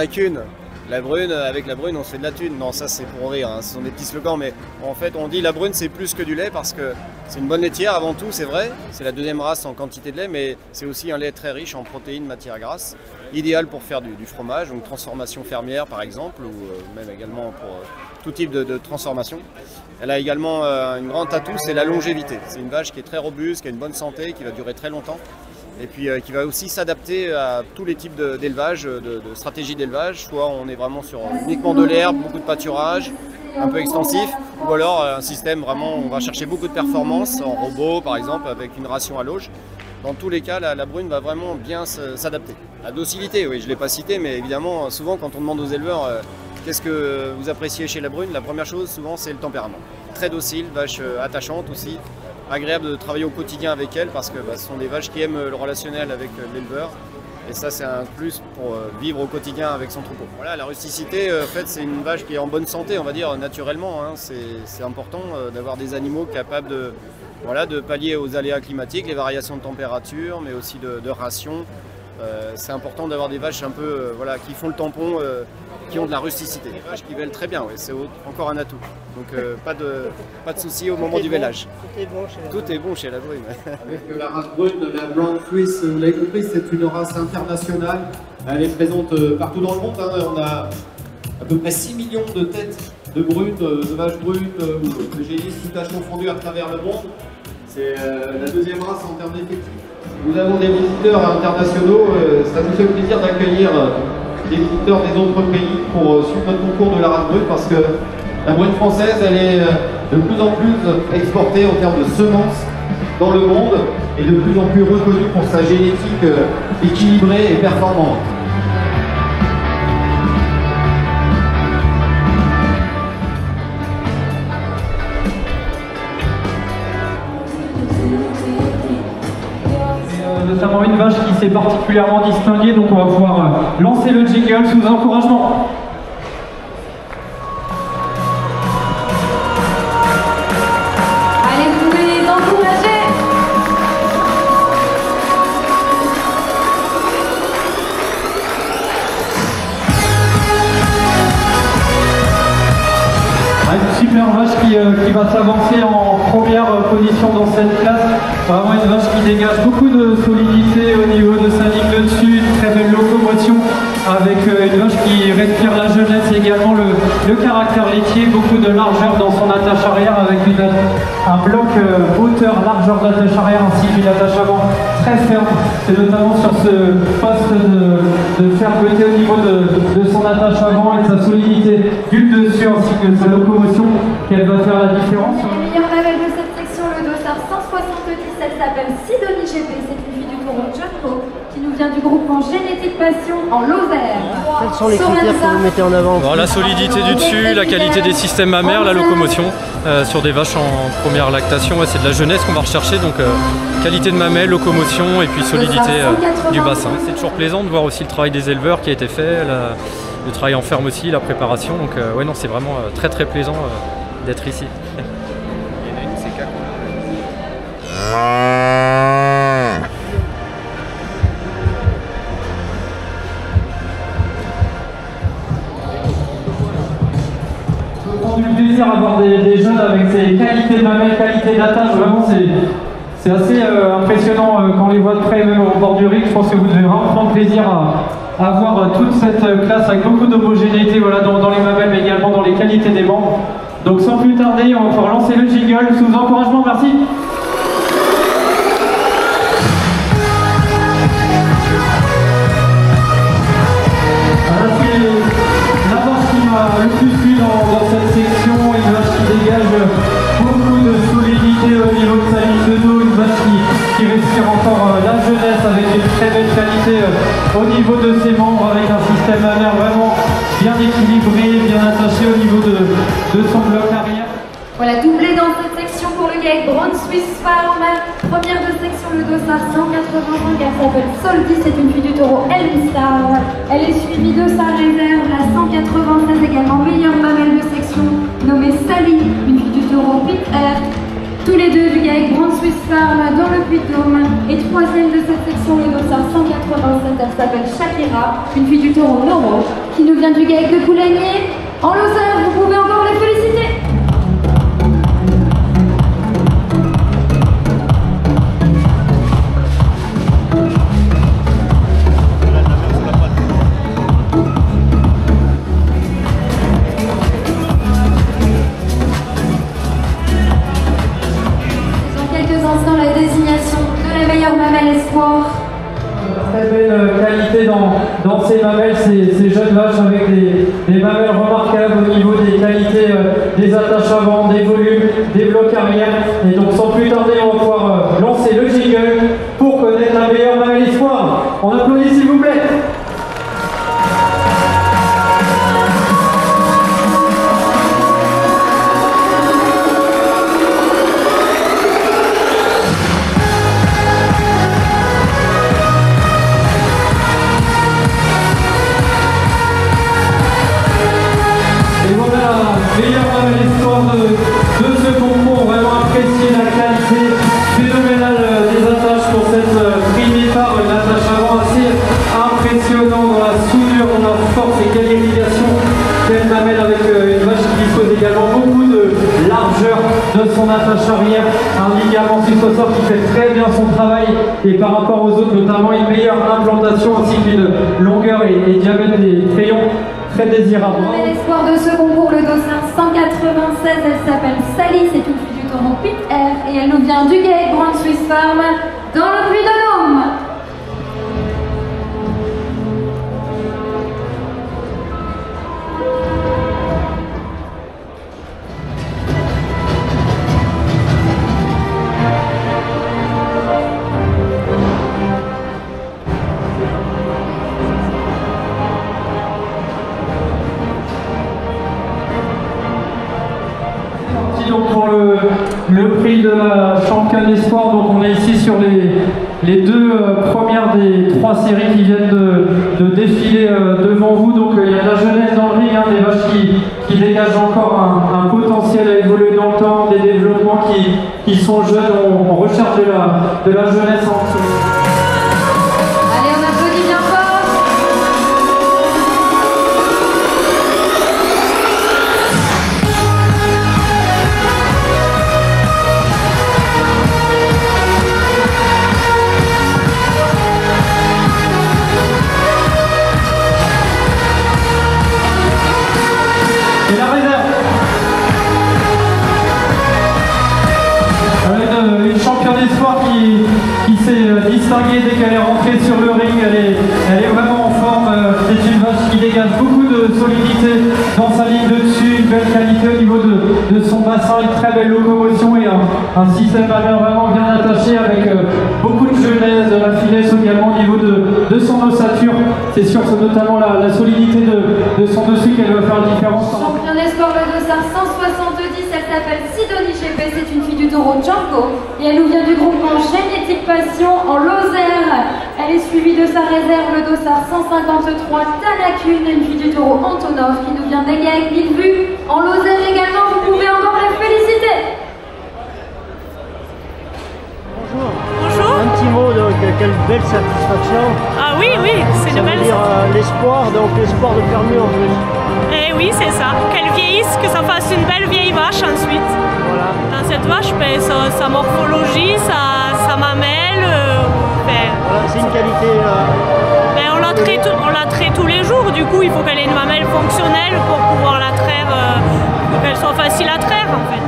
a qu'une. La brune, avec la brune, on se fait de la thune. Non, ça c'est pour rire, hein. Ce sont des petits slogans, mais en fait, on dit la brune c'est plus que du lait parce que c'est une bonne laitière avant tout, c'est vrai. C'est la deuxième race en quantité de lait, mais c'est aussi un lait très riche en protéines, matières grasses, idéal pour faire du fromage, donc transformation fermière par exemple, ou même également pour tout type de transformation. Elle a également une grande atout, c'est la longévité. C'est une vache qui est très robuste, qui a une bonne santé, qui va durer très longtemps. Et puis qui va aussi s'adapter à tous les types d'élevage, de stratégie d'élevage. Soit on est vraiment sur uniquement de l'herbe, beaucoup de pâturage, un peu extensif, ou alors un système vraiment, on va chercher beaucoup de performance en robot par exemple, avec une ration à l'auge. Dans tous les cas, la brune va vraiment bien s'adapter. La docilité, oui, je ne l'ai pas cité, mais évidemment, souvent quand on demande aux éleveurs qu'est-ce que vous appréciez chez la brune, la première chose souvent c'est le tempérament. Très docile, vache attachante aussi. Agréable de travailler au quotidien avec elles parce que ce sont des vaches qui aiment le relationnel avec l'éleveur et ça c'est un plus pour vivre au quotidien avec son troupeau. Voilà, la rusticité, en fait, c'est une vache qui est en bonne santé, on va dire naturellement, hein. C'est important d'avoir des animaux capables de pallier aux aléas climatiques, les variations de température, mais aussi de ration. C'est important d'avoir des vaches un peu qui font le tampon, qui ont de la rusticité. Des vaches qui vèlent très bien, ouais, c'est encore un atout. Donc pas de souci au moment du vélage. Tout est bon chez la brune. Avec la race brune, la Blonde Suisse, vous l'avez compris, c'est une race internationale. Elle est présente partout dans le monde, hein. On a à peu près 6 millions de têtes de brunes, de vaches brunes, ou de génisses tout âge confondu à travers le monde. C'est la deuxième race en termes d'effectifs. Nous avons des visiteurs internationaux, ça nous fait plaisir d'accueillir des visiteurs des autres pays pour suivre notre concours de la race brune parce que la brune française, elle est de plus en plus exportée en termes de semences dans le monde et de plus en plus reconnue pour sa génétique équilibrée et performante. Notamment une vache qui s'est particulièrement distinguée, donc on va pouvoir lancer le jingle sous encouragement. Allez, vous pouvez les encourager. Une super vache qui va s'avancer en première position dans cette classe. Vraiment une vache qui dégage beaucoup de solidité au niveau de sa ligne de dessus, une très belle locomotion avec une vache qui respire la jeunesse et également le caractère laitier, beaucoup de largeur dans son attache arrière avec un bloc hauteur, largeur d'attache arrière ainsi qu'une attache avant très ferme. C'est notamment sur ce poste de fermeté au niveau de son attache avant et de sa solidité du dessus ainsi que sa locomotion qu'elle va faire la différence. Les meilleures mamelles de cette section, le dossard 170, elle s'appelle Sidonie GP, c'est une fille du taureau Junko qui nous vient du groupement Génétique Passion en Lozère. Quels sont les critères que vous mettez en avant? Alors, la solidité du dessus, la qualité des systèmes mammaires, la locomotion sur des vaches en première lactation, c'est de la jeunesse qu'on va rechercher, donc qualité de mamelles, locomotion et puis solidité du bassin. C'est toujours plaisant de voir aussi le travail des éleveurs qui a été fait, le travail en ferme aussi, la préparation, donc ouais non c'est vraiment très très plaisant d'être ici. Il y en a une, c'est Caco. Du plaisir à voir des jeunes avec ces qualités de mamelles, qualité d'attache, vraiment c'est assez impressionnant quand on les voit de près, même au bord du ring. Je pense que vous devez vraiment prendre plaisir à voir toute cette classe avec beaucoup d'homogénéité dans les mamelles mais également dans les qualités des membres. Donc sans plus tarder, on va pouvoir lancer le jingle sous encouragement, merci. Le plus plu dans cette section, une vache qui dégage beaucoup de solidité au niveau de sa ligne de dos, une vache qui respire encore la jeunesse avec une très belle qualité au niveau de ses membres, avec un système mammaire vraiment bien équilibré, bien attaché au niveau de son bloc arrière. Voilà, doublé dans cette section pour le gars Blonde Suisse Farm. Première de section, le dossard 185, elle s'appelle Soldi, c'est une fille du taureau Elmstar. Elle est suivie de sa réserve, la 196 également, meilleure mamelle de section, nommée Sally, une fille du taureau Pit Air. Tous les deux du gars Blonde Suisse Farm dans le Puy-de-Dôme. Et troisième de cette section, le dossard 187, elle s'appelle Shakira, une fille du taureau Noro, qui qui nous vient du GAEC de Poulanier. En Lozère, vous pouvez encore les féliciter. La désignation de la meilleure mamelle espoir. Très belle qualité dans ces mamelles, ces jeunes vaches avec des mamelles remarquables au niveau des qualités des attaches avant, des volumes, des blocs arrière. Et donc sans plus tarder, on va pouvoir lancer le jingle pour connaître la meilleure mamelle espoir. On applaudit s'il vous plaît. Meilleure mamelle espoir de ce concours, vraiment apprécié la qualité phénoménale des attaches pour cette primée part, une attache avant assez impressionnante dans la soudure, dans la force et quelle irrigation, quelle mamelle avec une vache qui dispose également beaucoup de largeur de son attache arrière, un ligament successeur qui fait très bien son travail et par rapport aux autres notamment une meilleure implantation ainsi qu'une longueur et diamètre des crayons très désirable. L'espoir de ce concours, le dossard 196, elle s'appelle Sally, c'est une fille du taureau Pit Air et elle nous vient du GAEC Brown Swiss Farm dans le Puy-de-Dôme. Donc pour le prix de la championne espoir, donc on est ici sur les deux premières des trois séries qui viennent de défiler devant vous. Donc il y a de la jeunesse dans le ring, hein, des vaches qui dégagent encore un potentiel à évoluer dans le temps, des développements qui sont jeunes, on recherche de la jeunesse en dessous. Allez, on applaudit bien fort. Et la réserve avec une championne espoir qui s'est distinguée dès qu'elle est rentrée sur le ring. Elle est vraiment en forme. C'est une vache qui dégage beaucoup de solidité dans sa ligne de dessus, une belle qualité au niveau de son bassin, une très belle locomotion et un système mammaire vraiment bien attaché avec beaucoup de jeunesse, de la finesse également au niveau de son ossature. C'est sûr, c'est notamment la solidité de son dessus qu'elle va faire la différence. Championne espoir, le dossard 170, elle s'appelle Sidonie GP, c'est une fille du taureau Django et elle nous vient du groupement Génétique Passion en Lozère. Elle est suivie de sa réserve, le dossard 153 Tanakune, une fille du taureau Antonov qui nous vient d'Aigues avec Villevue. En Lozère également, vous pouvez encore les féliciter. Bonjour. Bonjour. Un petit mot, donc, quelle belle satisfaction. Ah oui, oui, c'est Ça une veut belle... dire l'espoir, donc l'espoir de faire mieux en plus. Eh oui, c'est ça. Qu'elle vieillisse, que ça fasse une belle vieille vache ensuite. Voilà. Dans cette vache, ben, sa morphologie, sa mamelle, Voilà, c'est une qualité. ben, on la traite tous les jours. Du coup, il faut qu'elle ait une mamelle fonctionnelle pour pouvoir la traire, pour qu'elle soit facile à traire en fait.